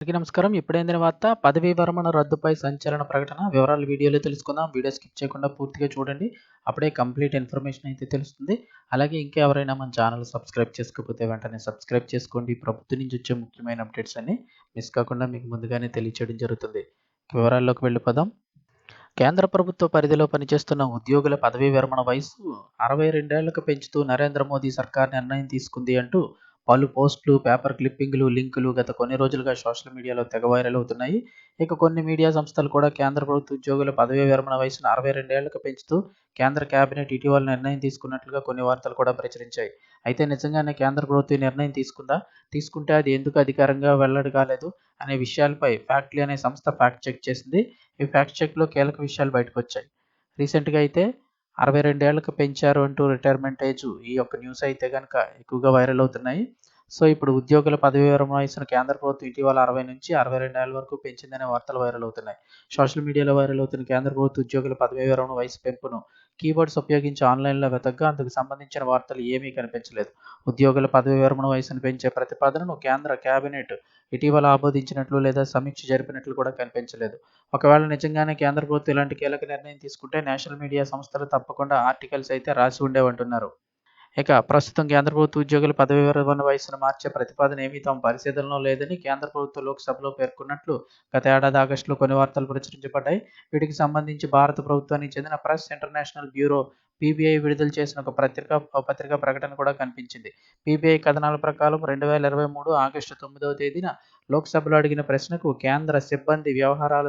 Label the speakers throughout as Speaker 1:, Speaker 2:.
Speaker 1: అందరికీ నమస్కారం. ఇప్పుడైందిన వార్త పదవీ విరమణ రద్దుపై సంచలన ప్రకటన. వివరాలు వీడియోలో తెలుసుకుందాం. వీడియో స్కిప్ చేయకుండా పూర్తిగా చూడండి. అప్పుడే కంప్లీట్ ఇన్ఫర్మేషన్ అయితే తెలుస్తుంది. అలాగే ఇంకా ఎవరైనా మన ఛానల్ సబ్స్క్రైబ్ చేసుకోకపోతే వెంటనే సబ్స్క్రైబ్ చేసుకోండి. ప్రభుత్వం నుంచి వచ్చే ముఖ్యమైన అప్డేట్స్ అన్ని మిస్ కాకుండా మీకు ముందుగానే తెలియచేయడం జరుగుతుంది. వివరాల్లోకి వెళ్ళిపోదాం. కేంద్ర ప్రభుత్వ పరిధిలో పనిచేస్తున్న ఉద్యోగుల పదవీ విరమణ వయసు 62 ఏళ్లకు పెంచుతూ నరేంద్ర మోదీ సర్కార్ నిర్ణయం తీసుకుంది అంటూ పలు పోస్టులు, పేపర్ క్లిప్పింగ్లు, లింకులు గత కొన్ని రోజులుగా సోషల్ మీడియాలో తెగ వైరల్ అవుతున్నాయి. ఇక కొన్ని మీడియా సంస్థలు కూడా కేంద్ర ప్రభుత్వ ఉద్యోగుల పదవీ విరమణ వయసును 62 ఏళ్లకు పెంచుతూ కేంద్ర కేబినెట్ ఇటీవల నిర్ణయం తీసుకున్నట్లుగా కొన్ని వార్తలు కూడా ప్రచురించాయి. అయితే నిజంగానే కేంద్ర ప్రభుత్వం ఈ నిర్ణయం తీసుకుందా? తీసుకుంటే అది ఎందుకు అధికారంగా వెల్లడి కాలేదు అనే విషయాలపై ఫ్యాక్ట్లీ అనే సంస్థ ఫ్యాక్ట్ చెక్ చేసింది. ఈ ఫ్యాక్ట్ చెక్‌లో కీలక విషయాలు బయటకొచ్చాయి. రీసెంట్‌గా అయితే 62 ఏళ్లకు పెంచారు అంటూ రిటైర్మెంట్ ఏజ్ ఈ యొక్క న్యూస్ అయితే గనక ఎక్కువగా వైరల్ అవుతున్నాయి. సో, ఇప్పుడు ఉద్యోగుల పదవీ విరమణ వయసును కేంద్ర ప్రభుత్వం ఇటీవల 60 నుంచి 62 ఏళ్ల వరకు పెంచిందనే వార్తలు వైరల్ అవుతున్నాయి. సోషల్ మీడియాలో వైరల్ అవుతున్న కేంద్ర ప్రభుత్వ ఉద్యోగుల పదవీ విరమణ వయసు పెంపును కీవర్డ్స్ ఉపయోగించి ఆన్‌లైన్‌లో వెతకగా అందుకు సంబంధించిన వార్తలు ఏమీ కనిపించలేదు. ఉద్యోగుల పదవీ విరమణ వయసును పెంచే ప్రతిపాదనను కేంద్ర కేబినెట్ ఇటీవల ఆమోదించినట్లు లేదా సమీక్ష జరిపినట్లు కూడా కనిపించలేదు. ఒకవేళ నిజంగానే కేంద్ర ప్రభుత్వం ఇలాంటి కీలక నిర్ణయం తీసుకుంటే నేషనల్ మీడియా సంస్థలు తప్పకుండా ఆర్టికల్స్ అయితే రాసి ఉండేవంటున్నారు. ఇక ప్రస్తుతం కేంద్ర ప్రభుత్వ ఉద్యోగుల పదవీ విరమణ వయసును మార్చే ప్రతిపాదన ఏమీ తమ పరిశీలనలో లేదని కేంద్ర ప్రభుత్వం లోక్సభలో పేర్కొన్నట్లు గత ఏడాది ఆగస్టులో కొన్ని వార్తలు ప్రచురించబడ్డాయి. వీటికి సంబంధించి భారత ప్రభుత్వానికి చెందిన ప్రెస్ ఇంటర్నేషనల్ బ్యూరో పీబీఐ విడుదల చేసిన ఒక పత్రికా ప్రకటన కూడా కనిపించింది. పీబీఐ కథనాల ప్రకారం 2023 ఆగస్టు 9వ తేదీన లోక్సభలో అడిగిన ప్రశ్నకు కేంద్ర సిబ్బంది వ్యవహారాల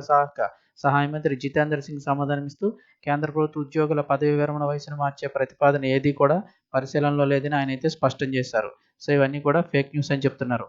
Speaker 1: సహాయ మంత్రి జితేంద్ర సింగ్ సమాధానమిస్తూ కేంద్ర ప్రభుత్వ ఉద్యోగుల పదవీ విరమణ వయసును మార్చే ప్రతిపాదన ఏదీ కూడా పరిశీలనలో లేదని ఆయనైతే స్పష్టం చేశారు. సో, ఇవన్నీ కూడా ఫేక్ న్యూస్ అని చెప్తున్నారు.